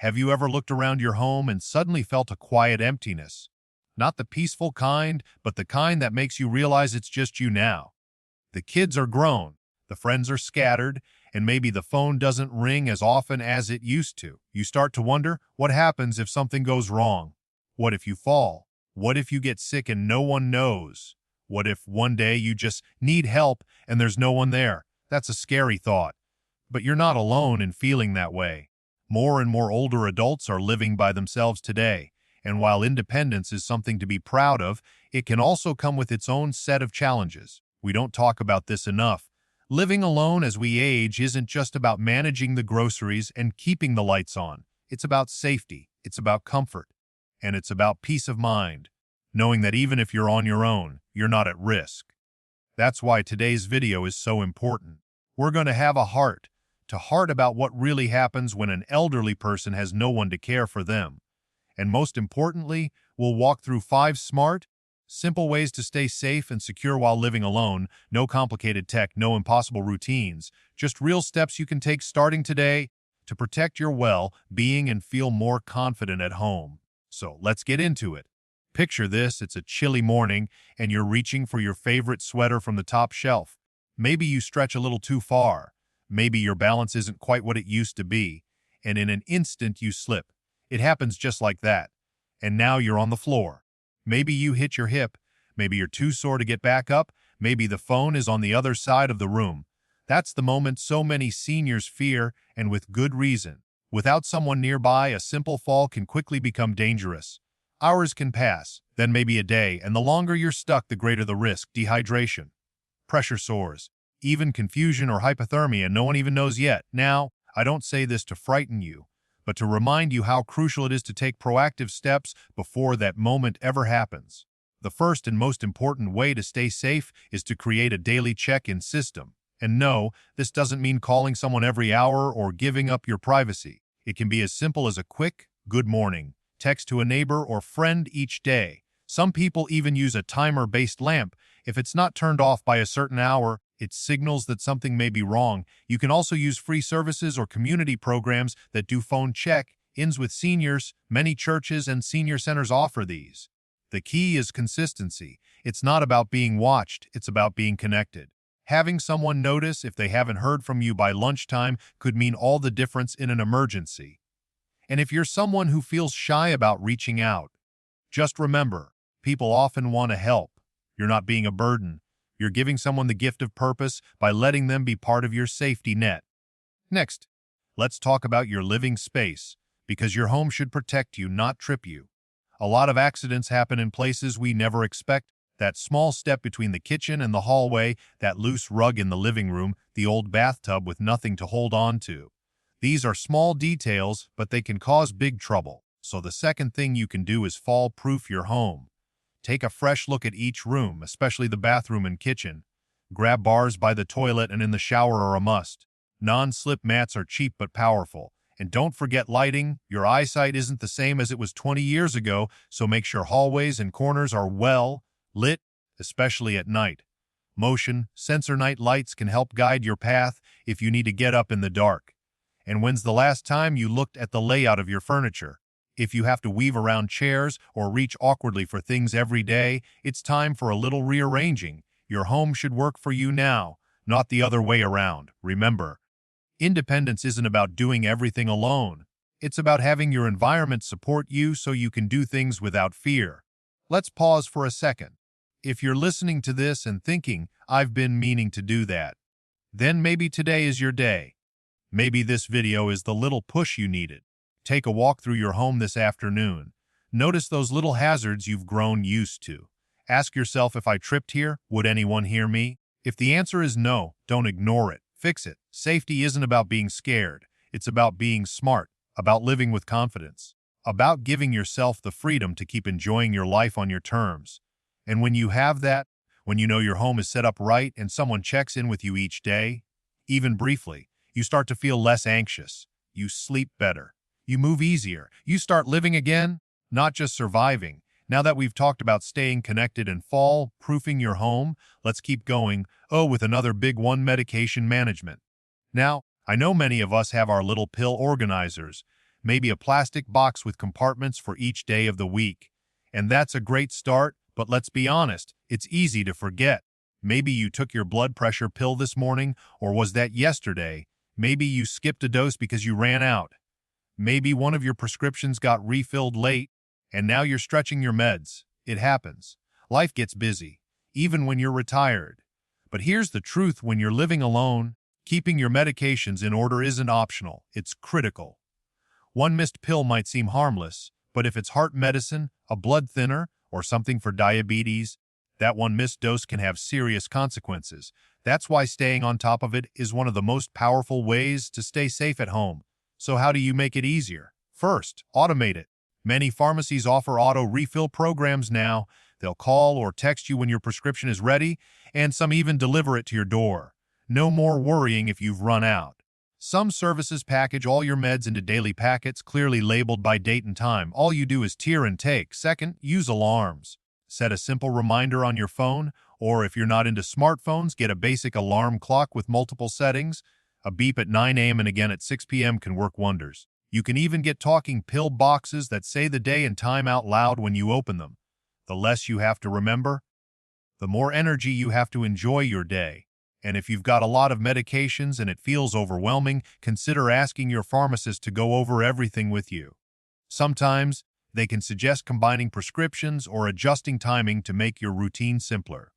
Have you ever looked around your home and suddenly felt a quiet emptiness? Not the peaceful kind, but the kind that makes you realize it's just you now. The kids are grown, the friends are scattered, and maybe the phone doesn't ring as often as it used to. You start to wonder, what happens if something goes wrong? What if you fall? What if you get sick and no one knows? What if one day you just need help and there's no one there? That's a scary thought. But you're not alone in feeling that way. More and more older adults are living by themselves today, and while independence is something to be proud of, it can also come with its own set of challenges. We don't talk about this enough. Living alone as we age isn't just about managing the groceries and keeping the lights on. It's about safety, it's about comfort, and it's about peace of mind, knowing that even if you're on your own, you're not at risk. That's why today's video is so important. We're going to have a heart-to-heart about what really happens when an elderly person has no one to care for them. And most importantly, we'll walk through 5 smart, simple ways to stay safe and secure while living alone. No complicated tech, no impossible routines, just real steps you can take starting today to protect your well-being and feel more confident at home. So let's get into it. Picture this, it's a chilly morning and you're reaching for your favorite sweater from the top shelf. Maybe you stretch a little too far. Maybe your balance isn't quite what it used to be, and in an instant you slip. It happens just like that. And now you're on the floor. Maybe you hit your hip. Maybe you're too sore to get back up. Maybe the phone is on the other side of the room. That's the moment so many seniors fear, and with good reason. Without someone nearby, a simple fall can quickly become dangerous. Hours can pass, then maybe a day, and the longer you're stuck, the greater the risk. Dehydration, pressure sores, even confusion or hypothermia, no one even knows yet. Now, I don't say this to frighten you, but to remind you how crucial it is to take proactive steps before that moment ever happens. The first and most important way to stay safe is to create a daily check-in system. And no, this doesn't mean calling someone every hour or giving up your privacy. It can be as simple as a quick, "Good morning" text to a neighbor or friend each day. Some people even use a timer-based lamp. If it's not turned off by a certain hour, it signals that something may be wrong. You can also use free services or community programs that do phone check-ins with seniors. Many churches and senior centers offer these. The key is consistency. It's not about being watched, it's about being connected. Having someone notice if they haven't heard from you by lunchtime could mean all the difference in an emergency. And if you're someone who feels shy about reaching out, just remember, people often want to help. You're not being a burden. You're giving someone the gift of purpose by letting them be part of your safety net. Next, let's talk about your living space, because your home should protect you, not trip you. A lot of accidents happen in places we never expect. That small step between the kitchen and the hallway, that loose rug in the living room, the old bathtub with nothing to hold on to. These are small details, but they can cause big trouble. So the second thing you can do is fall-proof your home. Take a fresh look at each room, especially the bathroom and kitchen. Grab bars by the toilet and in the shower are a must. Non-slip mats are cheap but powerful. And don't forget lighting. Your eyesight isn't the same as it was 20 years ago, so make sure hallways and corners are well lit, especially at night. Motion sensor night lights can help guide your path if you need to get up in the dark. And when's the last time you looked at the layout of your furniture? If you have to weave around chairs or reach awkwardly for things every day, it's time for a little rearranging. Your home should work for you now, not the other way around. Remember, independence isn't about doing everything alone. It's about having your environment support you so you can do things without fear. Let's pause for a second. If you're listening to this and thinking, "I've been meaning to do that," then maybe today is your day. Maybe this video is the little push you needed. Take a walk through your home this afternoon. Notice those little hazards you've grown used to. Ask yourself, if I tripped here, would anyone hear me? If the answer is no, don't ignore it. Fix it. Safety isn't about being scared. It's about being smart, about living with confidence, about giving yourself the freedom to keep enjoying your life on your terms. And when you have that, when you know your home is set up right and someone checks in with you each day, even briefly, you start to feel less anxious. You sleep better. You move easier. You start living again, not just surviving. Now that we've talked about staying connected and fall-proofing your home, let's keep going, with another big one, medication management. Now, I know many of us have our little pill organizers. maybe a plastic box with compartments for each day of the week. And that's a great start, but let's be honest, it's easy to forget. Maybe you took your blood pressure pill this morning, or was that yesterday? Maybe you skipped a dose because you ran out. Maybe one of your prescriptions got refilled late, and now you're stretching your meds. It happens. Life gets busy, even when you're retired. But here's the truth: when you're living alone, keeping your medications in order isn't optional, it's critical. One missed pill might seem harmless, but if it's heart medicine, a blood thinner, or something for diabetes, that one missed dose can have serious consequences. That's why staying on top of it is one of the most powerful ways to stay safe at home. So how do you make it easier? First, automate it. Many pharmacies offer auto refill programs now. They'll call or text you when your prescription is ready, and some even deliver it to your door. No more worrying if you've run out. Some services package all your meds into daily packets clearly labeled by date and time. All you do is tier and take. Second, use alarms. Set a simple reminder on your phone, or if you're not into smartphones, get a basic alarm clock with multiple settings. A beep at 9 a.m. and again at 6 p.m. can work wonders. You can even get talking pill boxes that say the day and time out loud when you open them. The less you have to remember, the more energy you have to enjoy your day. And if you've got a lot of medications and it feels overwhelming, consider asking your pharmacist to go over everything with you. Sometimes, they can suggest combining prescriptions or adjusting timing to make your routine simpler.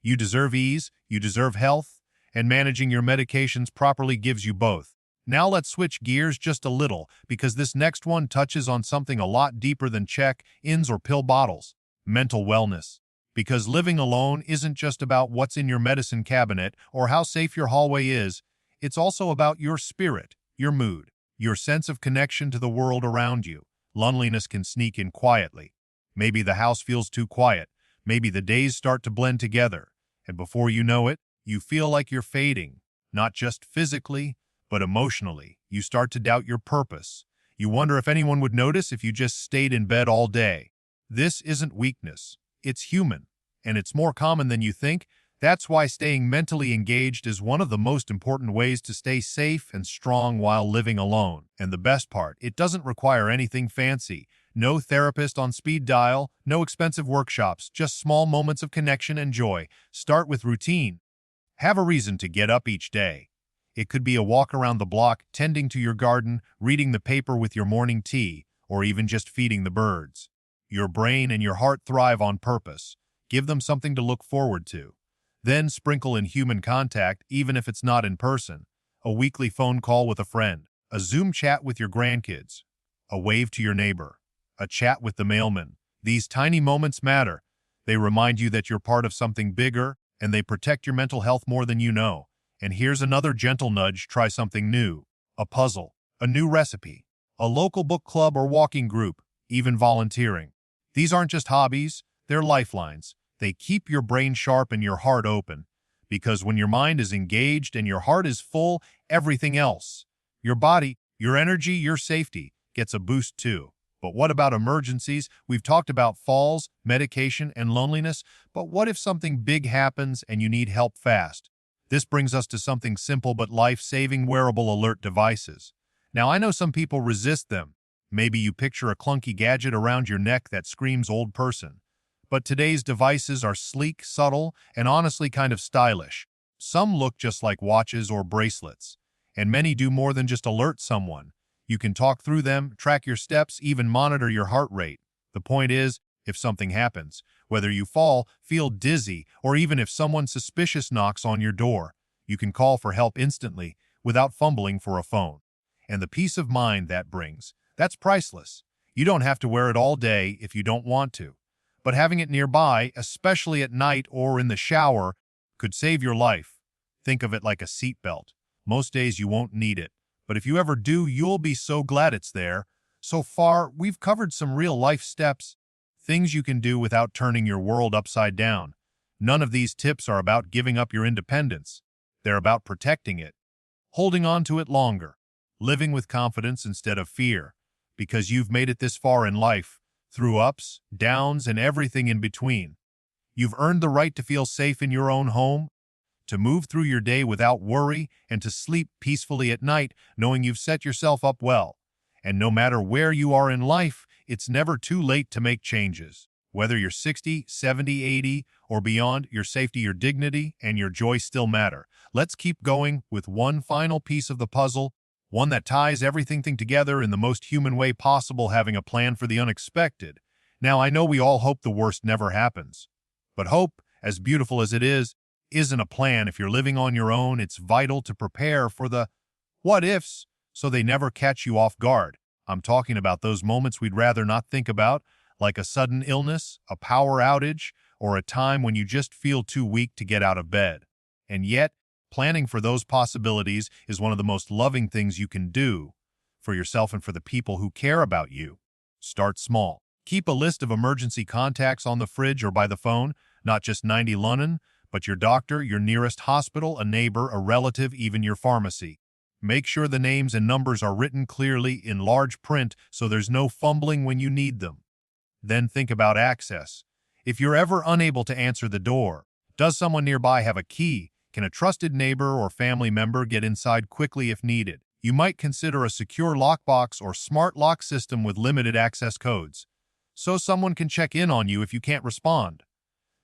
You deserve ease, you deserve health, and managing your medications properly gives you both. Now let's switch gears just a little, because this next one touches on something a lot deeper than check-ins or pill bottles: mental wellness. Because living alone isn't just about what's in your medicine cabinet or how safe your hallway is, it's also about your spirit, your mood, your sense of connection to the world around you. Loneliness can sneak in quietly. Maybe the house feels too quiet. Maybe the days start to blend together. And before you know it, you feel like you're fading. Not just physically, but emotionally. You start to doubt your purpose. You wonder if anyone would notice if you just stayed in bed all day. This isn't weakness. It's human, and it's more common than you think. That's why staying mentally engaged is one of the most important ways to stay safe and strong while living alone. And the best part, it doesn't require anything fancy. No therapist on speed dial, no expensive workshops, just small moments of connection and joy. Start with routine. Have a reason to get up each day. It could be a walk around the block, tending to your garden, reading the paper with your morning tea, or even just feeding the birds. Your brain and your heart thrive on purpose. Give them something to look forward to. Then sprinkle in human contact, even if it's not in person. A weekly phone call with a friend, a Zoom chat with your grandkids, a wave to your neighbor, a chat with the mailman. These tiny moments matter. They remind you that you're part of something bigger, and they protect your mental health more than you know. And here's another gentle nudge: try something new. A puzzle, a new recipe, a local book club or walking group, even volunteering. These aren't just hobbies, they're lifelines. They keep your brain sharp and your heart open. Because when your mind is engaged and your heart is full, everything else, your body, your energy, your safety, gets a boost too. But what about emergencies? We've talked about falls, medication, and loneliness, but what if something big happens and you need help fast? This brings us to something simple but life-saving: wearable alert devices. Now, I know some people resist them. Maybe you picture a clunky gadget around your neck that screams old person. But today's devices are sleek, subtle, and honestly kind of stylish. Some look just like watches or bracelets, and many do more than just alert someone. You can talk through them, track your steps, even monitor your heart rate. The point is, if something happens, whether you fall, feel dizzy, or even if someone suspicious knocks on your door, you can call for help instantly without fumbling for a phone. And the peace of mind that brings, that's priceless. You don't have to wear it all day if you don't want to. But having it nearby, especially at night or in the shower, could save your life. Think of it like a seatbelt. Most days you won't need it, but if you ever do, you'll be so glad it's there. So far, we've covered some real-life steps, things you can do without turning your world upside down. None of these tips are about giving up your independence. They're about protecting it, holding on to it longer, living with confidence instead of fear. Because you've made it this far in life, through ups, downs, and everything in between. You've earned the right to feel safe in your own home, to move through your day without worry, and to sleep peacefully at night knowing you've set yourself up well. And no matter where you are in life, it's never too late to make changes. Whether you're 60, 70, 80, or beyond, your safety, your dignity, and your joy still matter. Let's keep going with one final piece of the puzzle, one that ties everything together in the most human way possible, having a plan for the unexpected. Now, I know we all hope the worst never happens. But hope, as beautiful as it is, isn't a plan. If you're living on your own, it's vital to prepare for the what-ifs so they never catch you off guard. I'm talking about those moments we'd rather not think about, like a sudden illness, a power outage, or a time when you just feel too weak to get out of bed. And yet, planning for those possibilities is one of the most loving things you can do for yourself and for the people who care about you. Start small. Keep a list of emergency contacts on the fridge or by the phone, not just 90 London, but your doctor, your nearest hospital, a neighbor, a relative, even your pharmacy. Make sure the names and numbers are written clearly in large print so there's no fumbling when you need them. Then think about access. If you're ever unable to answer the door, does someone nearby have a key? Can a trusted neighbor or family member get inside quickly if needed? You might consider a secure lockbox or smart lock system with limited access codes, so someone can check in on you if you can't respond.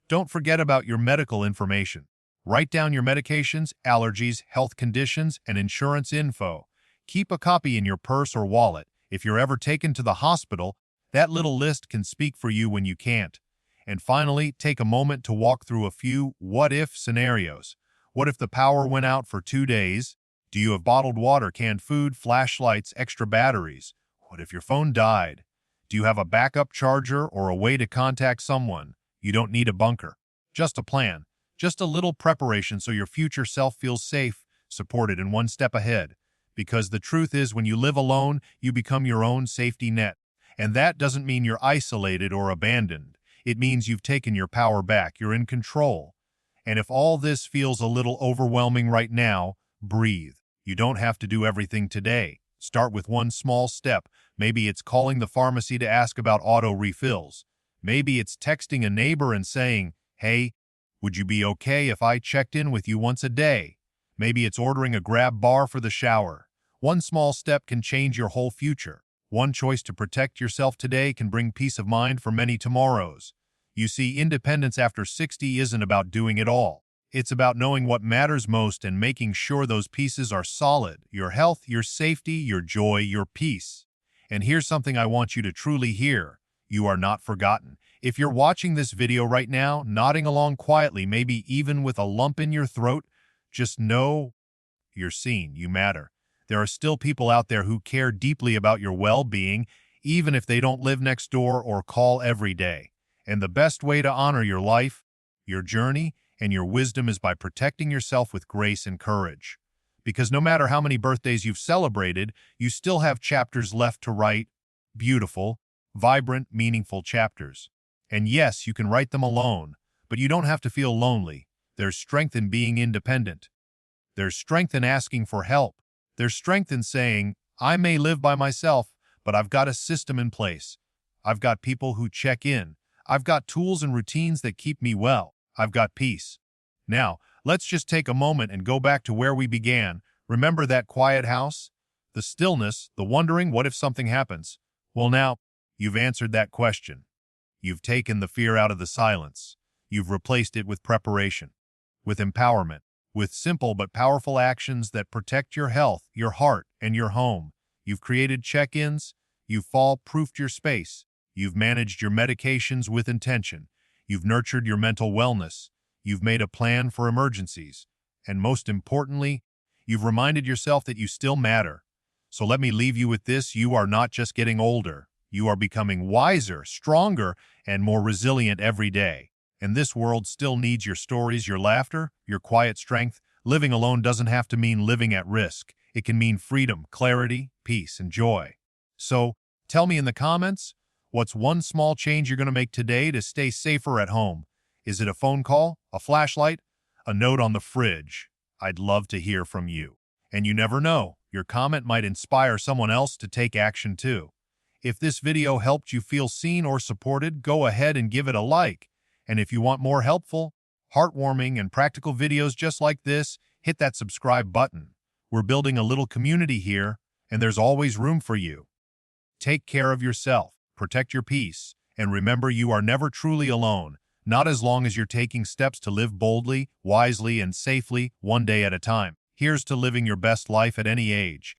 Don't forget about your medical information. Write down your medications, allergies, health conditions, and insurance info. Keep a copy in your purse or wallet. If you're ever taken to the hospital, that little list can speak for you when you can't. And finally, take a moment to walk through a few what-if scenarios. What if the power went out for 2 days? Do you have bottled water, canned food, flashlights, extra batteries? What if your phone died? Do you have a backup charger or a way to contact someone? You don't need a bunker, just a plan, just a little preparation so your future self feels safe, supported, and one step ahead. Because the truth is, when you live alone, you become your own safety net. And that doesn't mean you're isolated or abandoned. It means you've taken your power back, you're in control. And if all this feels a little overwhelming right now, breathe. You don't have to do everything today. Start with one small step. Maybe it's calling the pharmacy to ask about auto refills. Maybe it's texting a neighbor and saying, "Hey, would you be okay if I checked in with you once a day?" Maybe it's ordering a grab bar for the shower. One small step can change your whole future. One choice to protect yourself today can bring peace of mind for many tomorrows. You see, independence after 60 isn't about doing it all. It's about knowing what matters most and making sure those pieces are solid: your health, your safety, your joy, your peace. And here's something I want you to truly hear. You are not forgotten. If you're watching this video right now, nodding along quietly, maybe even with a lump in your throat, just know you're seen, you matter. There are still people out there who care deeply about your well-being, even if they don't live next door or call every day. And the best way to honor your life, your journey, and your wisdom is by protecting yourself with grace and courage. Because no matter how many birthdays you've celebrated, you still have chapters left to write. Beautiful, vibrant, meaningful chapters. And yes, you can write them alone, but you don't have to feel lonely. There's strength in being independent. There's strength in asking for help. There's strength in saying, "I may live by myself, but I've got a system in place. I've got people who check in. I've got tools and routines that keep me well. I've got peace." Now, let's just take a moment and go back to where we began. Remember that quiet house? The stillness, the wondering, what if something happens? Well, now, you've answered that question. You've taken the fear out of the silence. You've replaced it with preparation, with empowerment, with simple but powerful actions that protect your health, your heart, and your home. You've created check-ins. You've fall-proofed your space. You've managed your medications with intention. You've nurtured your mental wellness. You've made a plan for emergencies. And most importantly, you've reminded yourself that you still matter. So let me leave you with this: you are not just getting older. You are becoming wiser, stronger, and more resilient every day. And this world still needs your stories, your laughter, your quiet strength. Living alone doesn't have to mean living at risk. It can mean freedom, clarity, peace, and joy. So, tell me in the comments, what's one small change you're going to make today to stay safer at home? Is it a phone call, a flashlight, a note on the fridge? I'd love to hear from you. And you never know, your comment might inspire someone else to take action too. If this video helped you feel seen or supported, go ahead and give it a like. And if you want more helpful, heartwarming, and practical videos just like this, hit that subscribe button. We're building a little community here, and there's always room for you. Take care of yourself, protect your peace, and remember you are never truly alone, not as long as you're taking steps to live boldly, wisely, and safely, one day at a time. Here's to living your best life at any age.